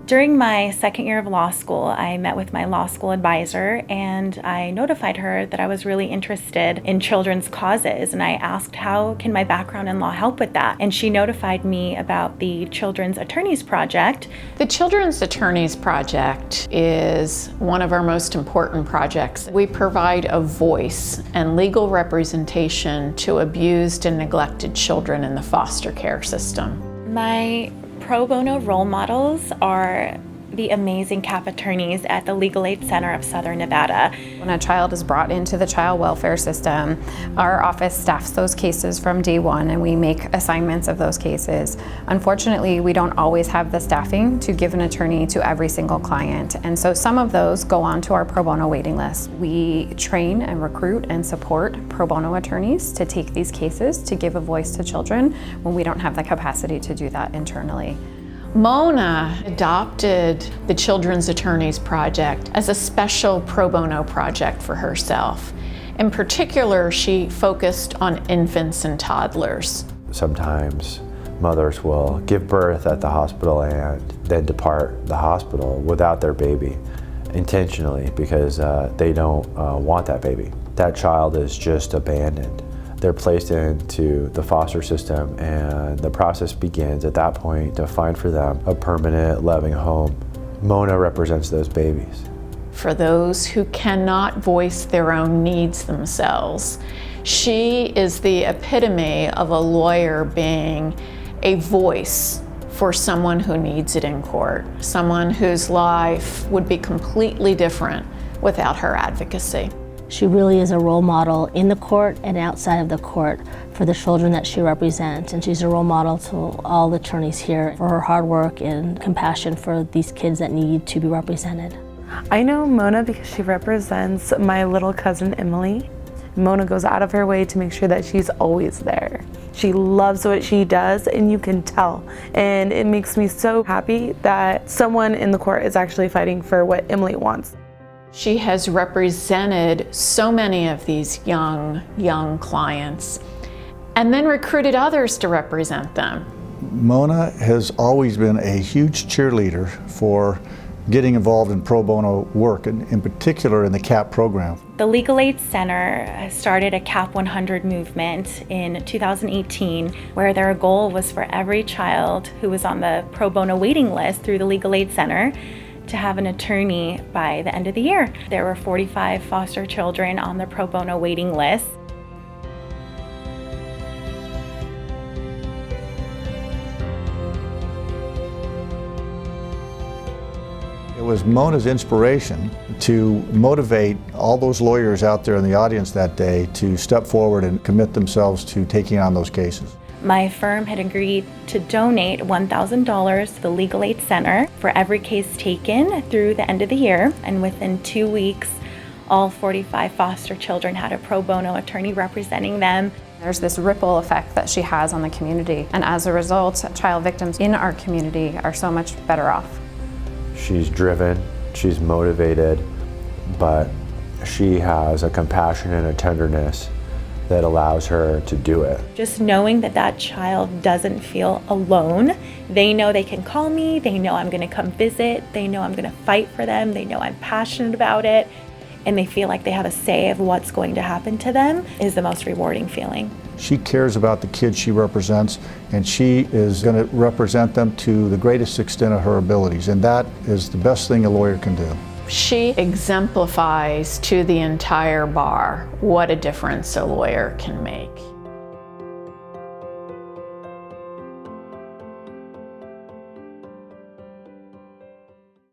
During my second year of law school, I met with my law school advisor and I notified her that I was really interested in children's causes, and I asked how can my background in law help with that, and she notified me about the Children's Attorneys Project. The Children's Attorneys Project is one of our most important projects. We provide a voice and legal representation to abused and neglected children in the foster care system. My pro bono role models are the amazing CAP attorneys at the Legal Aid Center of Southern Nevada. When a child is brought into the child welfare system, our office staffs those cases from day one and we make assignments of those cases. Unfortunately, we don't always have the staffing to give an attorney to every single client, and so some of those go on to our pro bono waiting list. We train and recruit and support pro bono attorneys to take these cases to give a voice to children when we don't have the capacity to do that internally. Mona adopted the Children's Attorneys Project as a special pro bono project for herself. In particular, she focused on infants and toddlers. Sometimes mothers will give birth at the hospital and then depart the hospital without their baby intentionally because they don't want that baby. That child is just abandoned. They're placed into the foster system and the process begins at that point to find for them a permanent, loving home. Mona represents those babies. For those who cannot voice their own needs themselves, she is the epitome of a lawyer being a voice for someone who needs it in court, someone whose life would be completely different without her advocacy. She really is a role model in the court and outside of the court for the children that she represents, and she's a role model to all the attorneys here for her hard work and compassion for these kids that need to be represented. I know Mona because she represents my little cousin Emily. Mona goes out of her way to make sure that she's always there. She loves what she does, and you can tell. And it makes me so happy that someone in the court is actually fighting for what Emily wants. She has represented so many of these young clients and then recruited others to represent them. Mona has always been a huge cheerleader for getting involved in pro bono work, and in particular in the CAP program. The Legal Aid Center started a CAP 100 movement in 2018, where their goal was for every child who was on the pro bono waiting list through the Legal Aid Center to have an attorney by the end of the year. There were 45 foster children on the pro bono waiting list. It was Mona's inspiration to motivate all those lawyers out there in the audience that day to step forward and commit themselves to taking on those cases. My firm had agreed to donate $1,000 to the Legal Aid Center for every case taken through the end of the year, and within 2 weeks, all 45 foster children had a pro bono attorney representing them. There's this ripple effect that she has on the community, and as a result, child victims in our community are so much better off. She's driven, she's motivated, but she has a compassion and a tenderness that allows her to do it. Just knowing that that child doesn't feel alone. They know they can call me, they know I'm gonna come visit, they know I'm gonna fight for them, they know I'm passionate about it, and they feel like they have a say of what's going to happen to them is the most rewarding feeling. She cares about the kids she represents, and she is going to represent them to the greatest extent of her abilities, and that is the best thing a lawyer can do. She exemplifies to the entire bar what a difference a lawyer can make.